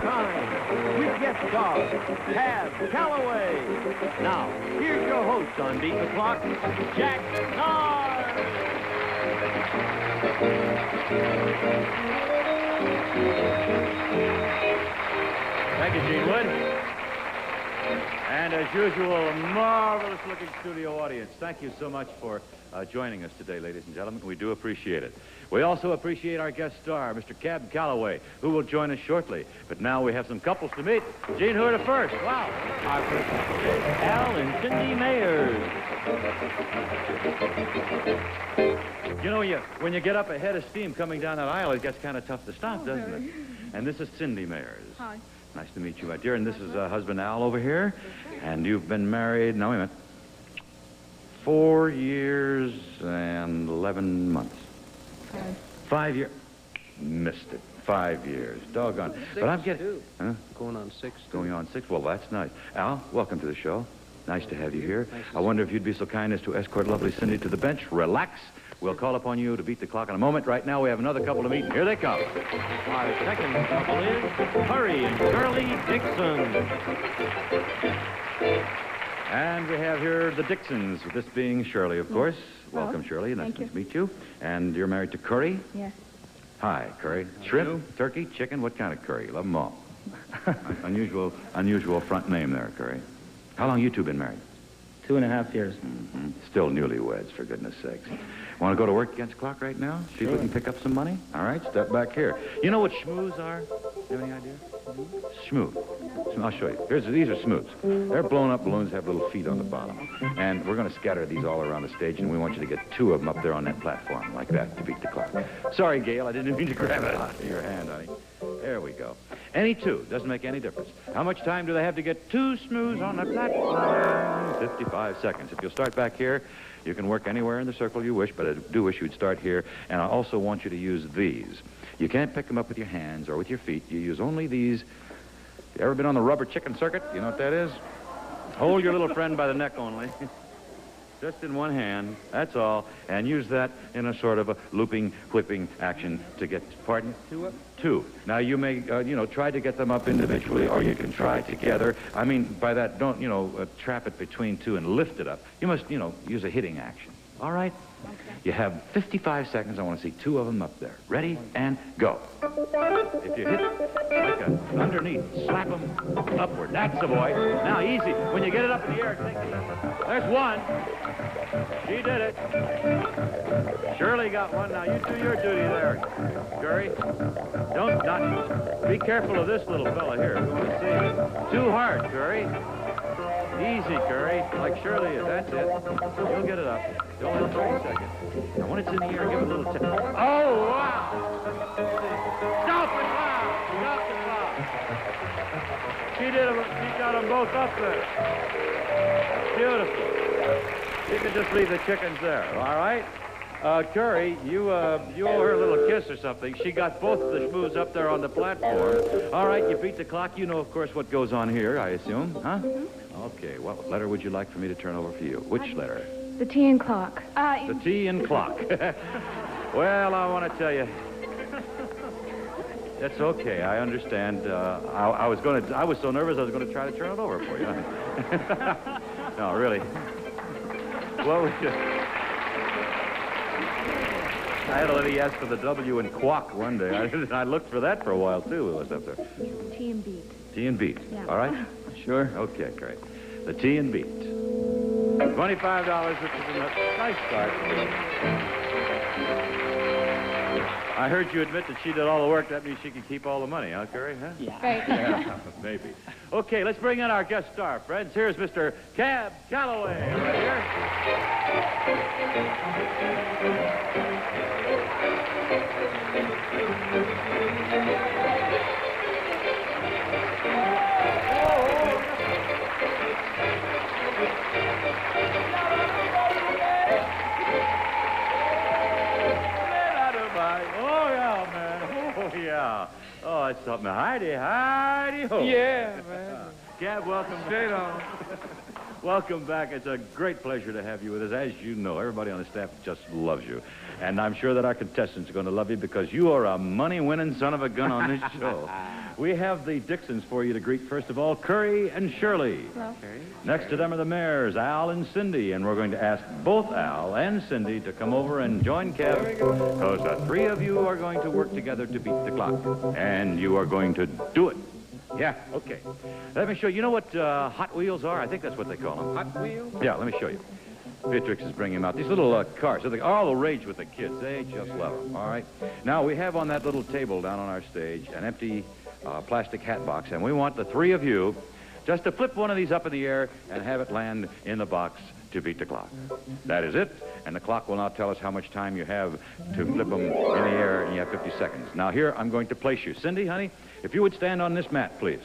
time with guest star, Calloway. Now, here's your host on Beat the Clock, Jack Narr. Thank you, Gene Wood. And as usual, a marvelous-looking studio audience. Thank you so much for joining us today, ladies and gentlemen. We do appreciate it. We also appreciate our guest star, Mr. Calloway, who will join us shortly. But now we have some couples to meet. Gene, who are the first? Wow. Our first, Al and Cindy Mayers. You know, when you get up a head of steam coming down that aisle, it gets kind of tough to stop, doesn't it? And this is Cindy Mayers. Hi. Nice to meet you, my dear. And this is husband Al over here. And you've been married, now wait a minute, 4 years and 11 months. 5 years. Missed it. 5 years. Doggone. But I'm getting... Huh? Going on 6. Going on 6? Well, that's nice. Al, welcome to the show. Nice to have you here. I wonder if you'd be so kind as to escort lovely Cindy to the bench. Relax. We'll call upon you to beat the clock in a moment. Right now, we have another couple to meet. Here they come. Our second couple is Curry and Shirley Dixon. And we have here the Dixons, this being Shirley, of course. Welcome, Shirley. Nice to meet you. And you're married to Curry? Yes. Hi, Curry. Shrimp, turkey, chicken, what kind of curry? Love them all. unusual front name there, Curry. How long you two been married? 2.5 years. Mm-hmm. Still newlyweds, for goodness sakes. Want to go to work against the clock right now? See if we can pick up some money? All right, step back here. You know what schmooze are? You have any idea? Schmoo. I'll show you. These are smooths. They're blown up balloons, have little feet on the bottom. And we're going to scatter these all around the stage, and we want you to get 2 of them up there on that platform, like that, to beat the clock. Sorry, Gail, I didn't mean to grab it out of your hand, honey. There we go. Any 2. Doesn't make any difference. How much time do they have to get 2 smooths on the platform? 55 seconds. If you'll start back here, you can work anywhere in the circle you wish, but I do wish you'd start here. And I also want you to use these. You can't pick them up with your hands or with your feet. You use only these. You ever been on the rubber chicken circuit? You know what that is? Hold your little friend by the neck only. Just in one hand, that's all. And use that in a sort of a looping, whipping action to get, pardon? 2 up? 2. Now, you may, try to get them up individually, or you can try together. I mean, by that, don't, trap it between 2 and lift it up. You must, use a hitting action. All right? Okay. You have 55 seconds. I want to see 2 of them up there. Ready? And go. If you hit like a underneath, slap them upward. That's the boy. Now, easy. When you get it up in the air, take it. There's 1. She did it. Shirley got 1. Now, you do your duty there, Curry. Be careful of this little fella here. We want to see it. Too hard, Curry. Easy, Curry, like Shirley is. That's it. You'll get it up. Only 30 seconds. Now, when it's in the air, give it a little tip. Oh, wow! Stop the clock! Stop the clock! She got them both up there. Beautiful. You can just leave the chickens there, all right? Curry, you owe her a little kiss or something. She got both of the schmoos up there on the platform. All right, you beat the clock. You know, of course, what goes on here, I assume, huh? Okay, what letter would you like for me to turn over for you? Which letter? The tea and clock. The tea and clock. Well, I want to tell you, that's okay. I understand. I was so nervous I was going to try to turn it over for you. No, really. Well, I had a lady ask for the W in quack one day. I looked for that for a while, too. It was up there. Tea and beat. Tea and beat. Yeah. All right? Sure. Okay, great. The tea and beat. $25, which is a nice start. I heard you admit that she did all the work. That means she can keep all the money, huh, Curry? Huh? Yeah. Right. Yeah, maybe. Okay, let's bring in our guest star, friends. Here's Mr. Calloway. Right here. Yeah. Oh, that's something. Heidi ho. Yeah, man. Cab, welcome. Straight on. Welcome back. It's a great pleasure to have you with us. As you know, everybody on the staff just loves you. And I'm sure that our contestants are going to love you because you are a money-winning son of a gun on this show. we have the Dixons for you to greet. First of all, Curry and Shirley. Hello. Next to them are the mayors, Al and Cindy, and we're going to ask both Al and Cindy to come over and join Kev, because the three of you are going to work together to beat the clock, and you are going to do it. Yeah, okay. Let me show you. You know what Hot Wheels are? I think that's what they call them. Hot wheel? Yeah, let me show you. Beatrix is bringing them out. These little cars, they're all the rage with the kids. They just love them, all right? Now, we have on that little table down on our stage an empty plastic hat box, and we want the three of you just to flip one of these up in the air and have it land in the box to beat the clock. That is it, and the clock will now tell us how much time you have to flip them in the air, and you have 50 seconds. Now, here, I'm going to place you. Cindy, honey, if you would stand on this mat, please.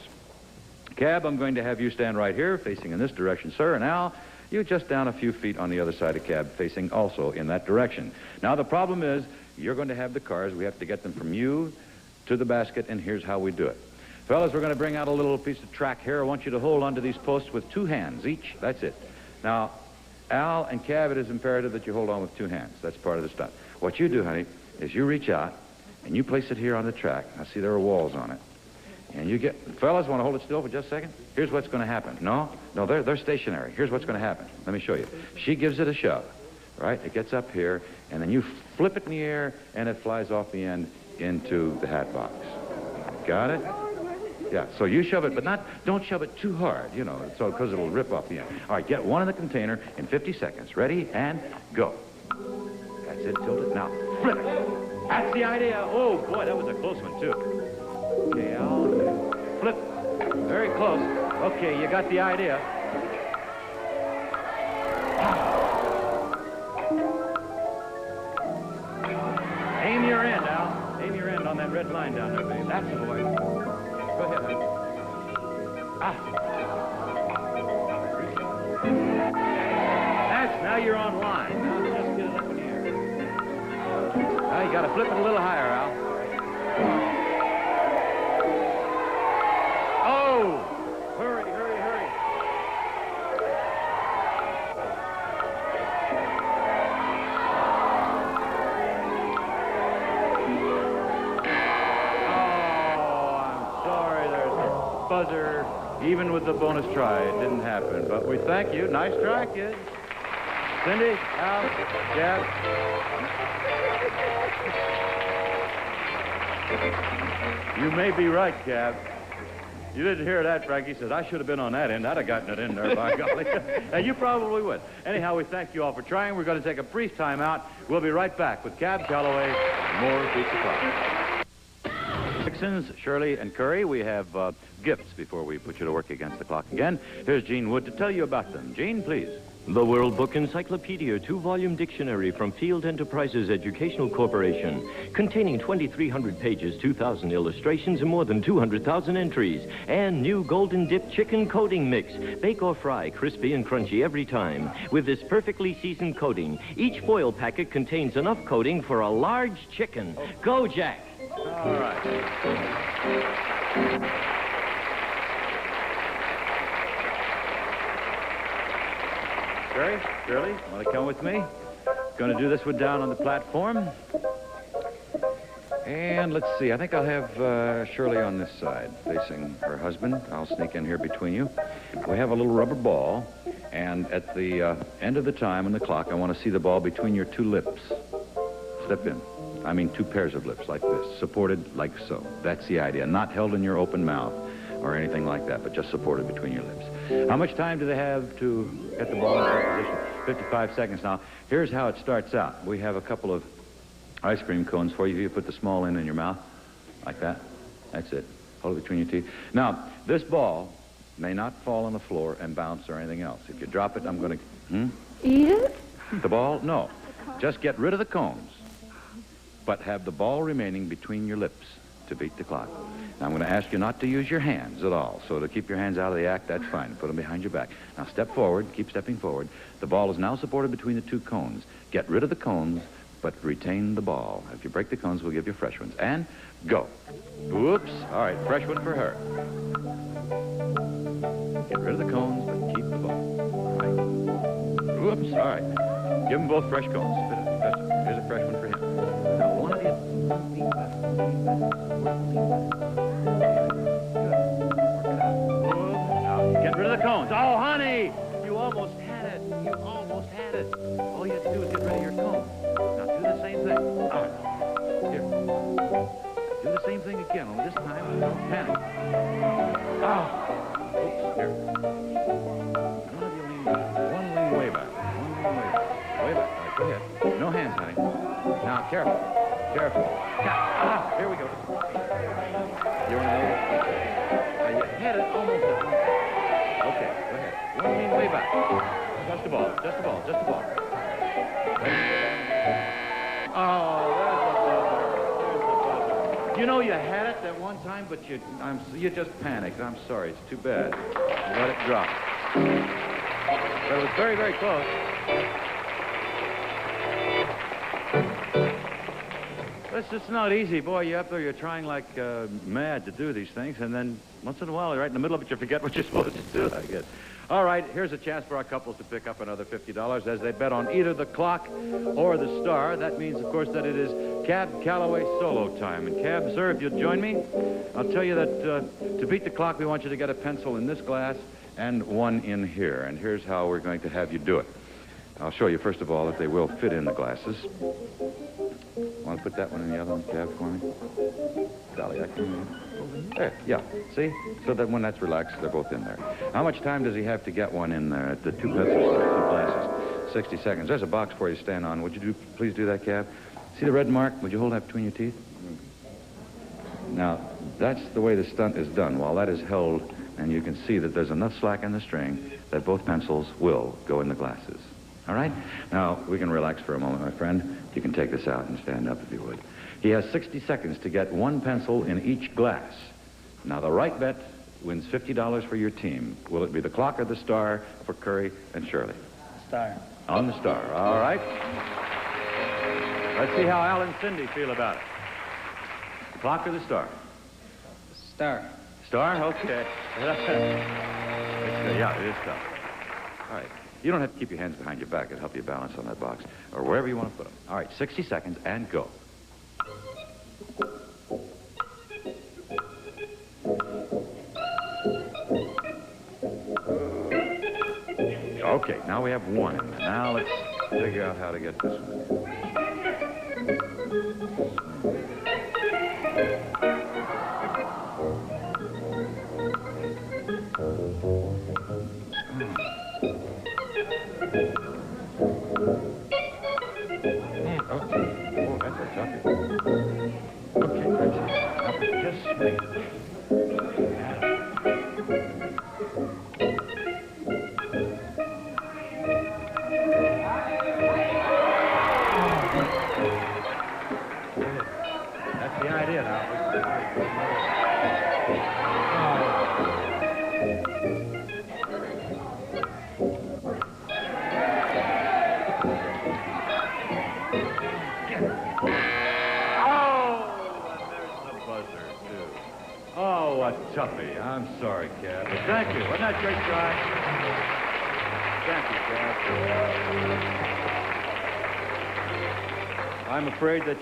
Cab, I'm going to have you stand right here, facing in this direction, sir, and Al, you just down a few feet on the other side of Cab, facing also in that direction. Now, the problem is, you're going to have the cars. We have to get them from you to the basket, and here's how we do it. Fellas, we're going to bring out a little piece of track here. I want you to hold onto these posts with 2 hands each. That's it. Now, Al and Cab, it is imperative that you hold on with 2 hands. That's part of the stunt. What you do, honey, is you reach out, and you place it here on the track. I see there are walls on it. And you get, fellas, want to hold it still for just a second? Here's what's going to happen. No, they're stationary. Here's what's going to happen. Let me show you. She gives it a shove, right? It gets up here, and then you flip it in the air, and it flies off the end into the hat box. Got it? Yeah, so you shove it, but don't shove it too hard, you know, so because it'll rip off the end. All right, get one in the container in 50 seconds. Ready, and go. That's it, tilt it. Now, flip it. That's the idea. Oh, boy, that was a close one, too. Okay, Al, flip. Very close. Okay, you got the idea. Aim your end, Al. Aim your end on that red line down there, babe. That's the boy. Go ahead, honey. Now you're on line. Now just get it up in the air. Now you got to flip it a little higher, Al. Oh! Hurry, hurry, hurry. Oh, I'm sorry, there's a buzzer. Even with the bonus try, it didn't happen. But we thank you. Nice try, kids. Cindy, Al, Jeff. You may be right, Cab. You didn't hear that, Frankie says, I should have been on that end. I'd have gotten it in there, by golly. And you probably would. Anyhow, we thank you all for trying. We're going to take a brief time out. We'll be right back with Cab, Calloway, and more Beat the Clock. Dixons, Shirley, and Curry, we have gifts before we put you to work against the clock again. Here's Gene Wood to tell you about them. Gene, please. The World Book Encyclopedia 2-volume dictionary from Field Enterprises Educational Corporation, containing 2,300 pages, 2,000 illustrations, and more than 200,000 entries. And new Golden Dip Chicken Coating Mix. Bake or fry, crispy and crunchy every time. With this perfectly seasoned coating, each foil packet contains enough coating for a large chicken. Go, Jack! All right. Curry, Shirley, want to come with me? Going to do this one down on the platform. And let's see, I think I'll have Shirley on this side, facing her husband. I'll sneak in here between you. We have a little rubber ball, and at the end of the time on the clock, I want to see the ball between your 2 lips. Step in. I mean 2 pairs of lips like this, supported like so. That's the idea, not held in your open mouth or anything like that, but just supported between your lips. How much time do they have to get the ball in that position? 55 seconds. Now, here's how it starts out. We have a couple of ice cream cones for you. You put the small end in your mouth, like that. That's it. Hold it between your teeth. Now, this ball may not fall on the floor and bounce or anything else. If you drop it, I'm going to... Eat it? The ball? No. Just get rid of the cones, but have the ball remaining between your lips to beat the clock. Now, I'm going to ask you not to use your hands at all. So to keep your hands out of the act, that's fine. Put them behind your back. Now, step forward. Keep stepping forward. The ball is now supported between the 2 cones. Get rid of the cones, but retain the ball. If you break the cones, we'll give you fresh ones. And go. Whoops. All right, fresh one for her. Get rid of the cones, but keep the ball. All right. Whoops. All right. Give them both fresh cones. Here's a fresh one for him. Now, one of the... Oh, honey, you almost had it. You almost had it. All you have to do is get rid of your comb. Now do the same thing. All right. Here. Do the same thing again, only this time don't panic. Oh. Oops, here. One lean way back. One lean way back. Way back. All right, go ahead. No hands, honey. Now, careful. Careful. Ah, here we go. You want to know? You had it almost at one. Okay, go ahead. One lean way back. Just the ball. Just the ball. Just the ball. Oh, there's the buzzer. There's the buzzer. You know you had it that one time, but you just panicked. I'm sorry. It's too bad. You let it drop. But it was very, very close. It's not easy, boy. You're up there, you're trying like mad to do these things, and then once in a while, right in the middle of it, you forget what you're supposed to do, I guess. All right, here's a chance for our couples to pick up another $50 as they bet on either the clock or the star. That means, of course, that it is Cab Calloway solo time. And Cab, sir, if you'll join me, I'll tell you that to beat the clock, we want you to get a pencil in this glass and one in here. And here's how we're going to have you do it. I'll show you, first of all, that they will fit in the glasses. Want to put that one in the other one, Cab, for me? Dolly, I can... There, yeah. See? So that when that's relaxed, they're both in there. How much time does he have to get one in there? The two pencils, two glasses. 60 seconds. There's a box for you to stand on. Would you please do that, Cab? See the red mark? Would you hold that between your teeth? Now, that's the way the stunt is done. While that is held, and you can see that there's enough slack in the string that both pencils will go in the glasses. All right? Now, we can relax for a moment, my friend. You can take this out and stand up if you would. He has 60 seconds to get one pencil in each glass. Now, the right bet wins $50 for your team. Will it be the clock or the star for Curry and Shirley? Star. On the star. All right. Let's see how Al and Cindy feel about it. The clock or the star? Star. Star? Okay. Yeah, it is star. All right. You don't have to keep your hands behind your back. It'll help you balance on that box, or wherever you want to put them. All right, 60 seconds, and go. Okay, now we have one in there. Now let's figure out how to get this one. Toughie. I'm sorry, Cab. But thank you. Wasn't that a great try? Thank you, Cab. I'm afraid that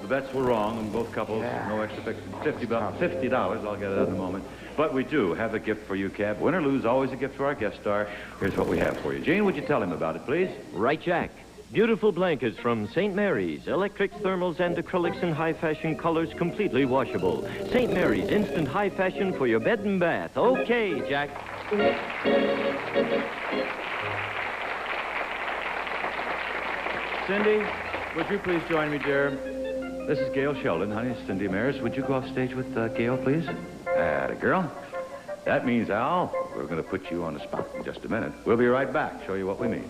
the bets were wrong on both couples. Yeah. No extra $50. I'll get it in a moment. But we do have a gift for you, Cab. Win or lose, always a gift for our guest star. Here's what we have for you. Gene, would you tell him about it, please? Right, Jack. Beautiful blankets from St. Mary's. Electric thermals and acrylics in high-fashion colors, completely washable. St. Mary's, instant high fashion for your bed and bath. Okay, Jack. Cindy, would you please join me, dear? This is Gail Sheldon, honey. Cindy Maris. Would you go off stage with Gail, please? Atta girl. That means, Al, we're going to put you on the spot in just a minute. We'll be right back, show you what we mean.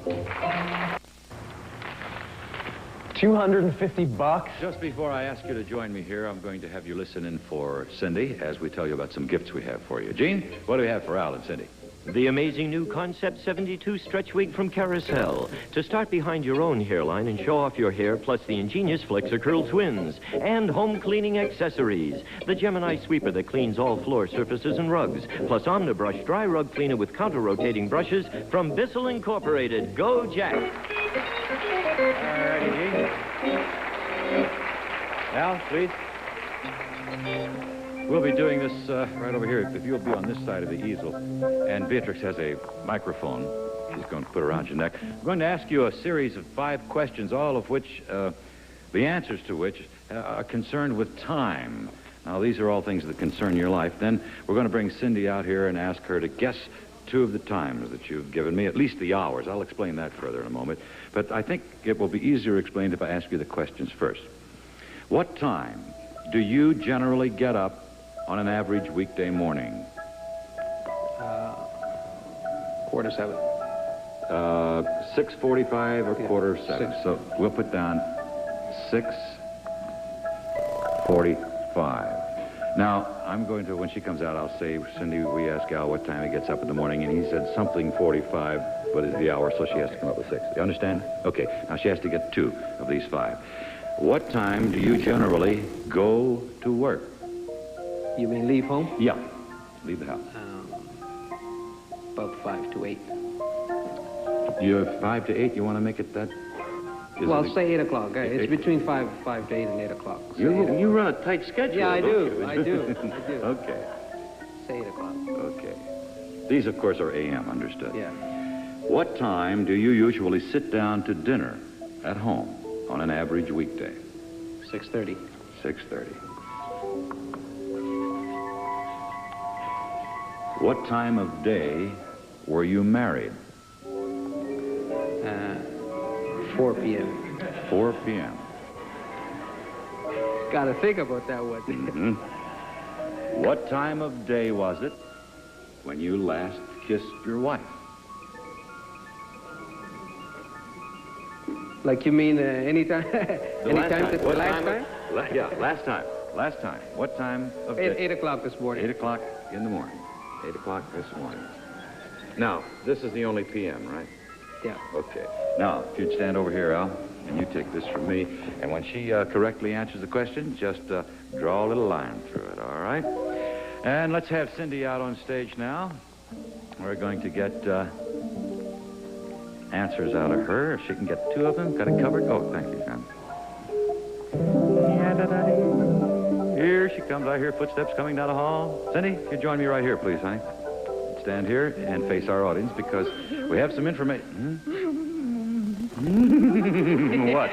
$250? Just before I ask you to join me here, I'm going to have you listen in for Cindy as we tell you about some gifts we have for you. Gene, what do we have for Al and Cindy? The amazing new Concept 72 stretch wig from Carousel. To start behind your own hairline and show off your hair, plus the ingenious Flexor Curl Twins. And home cleaning accessories. The Gemini sweeper that cleans all floor surfaces and rugs. Plus Omnibrush dry rug cleaner with counter-rotating brushes from Bissell Incorporated. Go, Jack. All righty, Al, please. We'll be doing this right over here. If you'll be on this side of the easel. And Beatrix has a microphone. She's going to put it around your neck. I'm going to ask you a series of 5 questions, all of which, the answers to which are concerned with time. Now, these are all things that concern your life. Then we're going to bring Cindy out here and ask her to guess 2 of the times that you've given me, at least the hours. I'll explain that further in a moment. But I think it will be easier explained if I ask you the questions first. What time do you generally get up on an average weekday morning? 6:45. 6:45 or Yeah, 6:45. 6. So we'll put down 6:45. Now, I'm going to, when she comes out, I'll say, Cindy, we ask Al what time he gets up in the morning, and he said something 45, but it's the hour, so she has to come up with 6. You understand? Okay. Now, she has to get 2 of these 5. What time do you generally go to work? You mean leave home? Yeah. Leave the house. About 5 to 8. You have 5 to 8. You want to make it that? Well, say 8 o'clock. It's between 5 to 8 and 8 o'clock. You run a tight schedule. Yeah, I don't do. you? I do. Okay. Say 8 o'clock. Okay. These, of course, are AM, understood. Yeah. What time do you usually sit down to dinner at home on an average weekday? 6:30. 6:30. What time of day were you married? 4 p.m. 4 p.m. Gotta think about that one. Mm-hmm. What time of day was it when you last kissed your wife? Like you mean anytime? Anytime? The last time? Yeah, last time. Last time. What time of day? 8 o'clock this morning. 8 o'clock in the morning. 8 o'clock this morning. Now, this is the only PM, right? Yeah. Okay. Now, if you'd stand over here, Al, and you take this from me, and when she correctly answers the question, just draw a little line through it, all right? And let's have Cindy out on stage now. We're going to get answers out of her. If she can get 2 of them, got it covered. Oh, thank you, John. Here she comes. I hear footsteps coming down the hall. Cindy, you join me right here, please, honey. Stand here and face our audience because we have some information. What?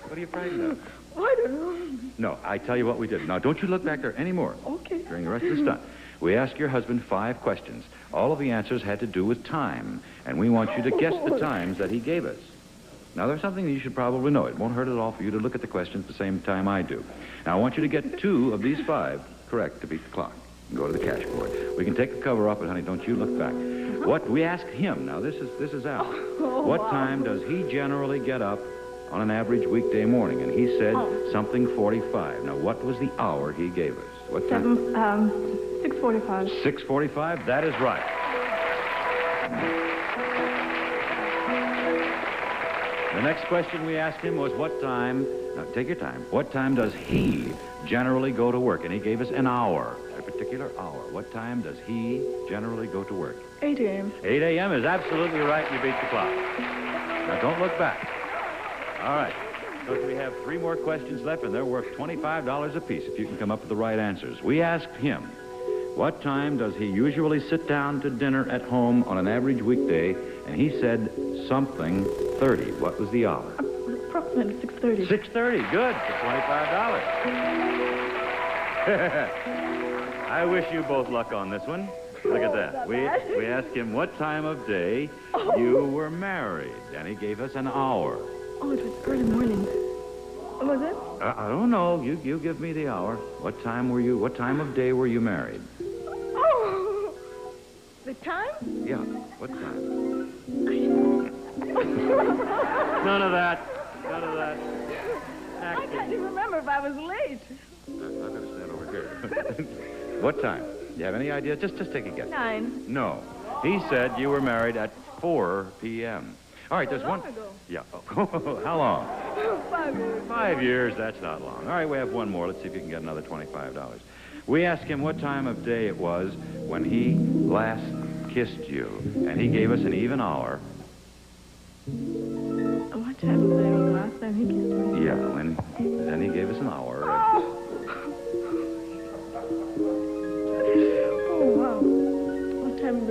What are you frightened of? I don't know. No, I tell you what we did. Now, don't you look back there anymore. Okay. During the rest of the stunt. We asked your husband 5 questions. All of the answers had to do with time, and we want you to guess the times that he gave us. Now, there's something that you should probably know. It won't hurt at all for you to look at the questions at the same time I do. Now, I want you to get 2 of these 5 correct to beat the clock. Go to the cash board. We can take the cover off, but honey, don't you look back. What we asked him, now this is Al. What time does he generally get up on an average weekday morning? And he said something 45. Now, what was the hour he gave us? What time? 6:45. 6:45? That is right. The next question we asked him was what time, now take your time, what time does he generally go to work? And he gave us an hour, a particular hour. What time does he generally go to work? 8 a.m. 8 a.m. is absolutely right. You beat the clock. Now, don't look back. All right. So we have 3 more questions left, and they're worth $25 apiece if you can come up with the right answers. We asked him, what time does he usually sit down to dinner at home on an average weekday? And he said something 30. What was the hour? Approximately 6:30. 6:30. Good. For $25. I wish you both luck on this one. Look at that. We asked him what time of day you were married, and he gave us an hour. Oh, it was early morning. What was it? I don't know. You give me the hour. What time of day were you married? Oh, the time? Yeah. What time? None of that. None of that. I can't even remember if I was late. I'm going to stand over here. What time? You have any idea? Just take a guess. 9. No. He said you were married at 4 p.m. All right, there's Long one. ago. Yeah. How long? 5 years. 5 years. That's not long. All right, we have one more. Let's see if you can get another $25. We asked him what time of day it was when he last kissed you, and he gave us an even hour. What time was the last time he kissed me? Yeah, then he gave us an hour.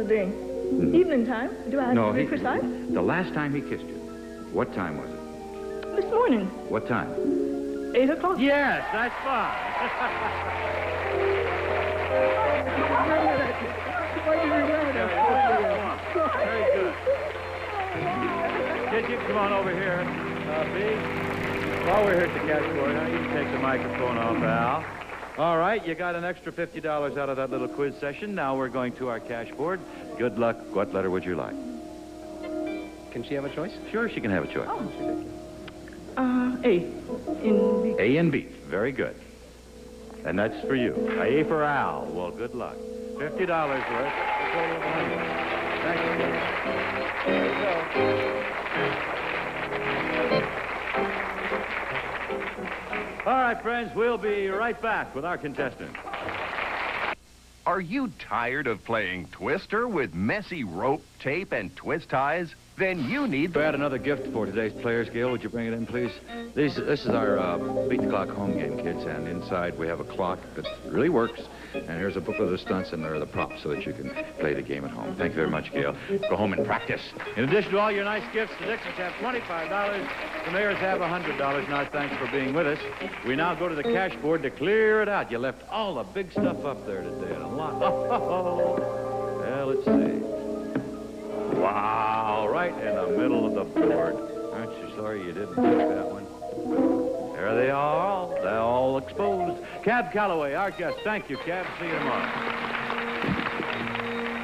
the day? Evening time? Do I have to be precise? The last time he kissed you, what time was it? This morning. What time? 8 o'clock. Yes, that's fine. Very good. Kid, you come on over here. B, while we're here at the cash board, now you can take the microphone off, Al. All right, you got an extra $50 out of that little quiz session. Now we're going to our cash board. Good luck. What letter would you like? Can she have a choice? Sure, she can have a choice. A. In B. A and B. Very good. And that's for you. A for Al. Well, good luck. $50 worth. Thank you. There you go. All right, friends, we'll be right back with our contestants. Are you tired of playing Twister with messy rope, tape, and twist ties? Then you need We had another gift for today's players. Gail, would you bring it in, please? This is our Beat the Clock home game, kids, and inside we have a clock that really works. And here's a booklet of the stunts, and there are the props so that you can play the game at home. Thank you very much, Gail. Go home and practice. In addition to all your nice gifts, the Dixons have $25. The Mayors have $100. Now, thanks for being with us. We now go to the cash board to clear it out. You left all the big stuff up there today, and a lot. Well, let's see. Wow, right in the middle of the board. Aren't you sorry you didn't pick that one? There they are. They're all exposed. Cab Calloway, our guest. Thank you, Cab. See you tomorrow.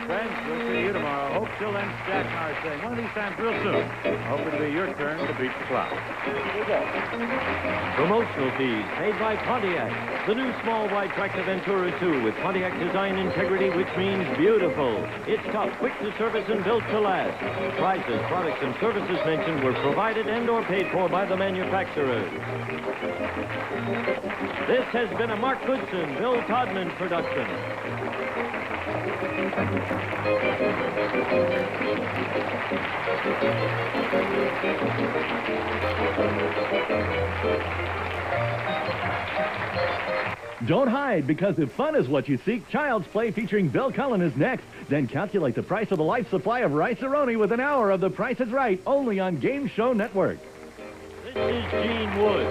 Friends, we'll see you tomorrow. Hope till then, Jack and I are saying one of these times real soon. Hope it'll be your turn to beat the clock. Promotional fees paid by Pontiac. The new small white tractor Ventura 2 with Pontiac design integrity, which means beautiful. It's tough, quick to service, and built to last. Prices, products, and services mentioned were provided and or paid for by the manufacturers. This has been a Mark Goodson, Bill Todman production. Don't hide, because if fun is what you seek, Child's Play featuring Bill Cullen is next. Then calculate the price of a life supply of rice-a-roni with an hour of The Price is Right, only on Game Show Network. This is Gene Wood.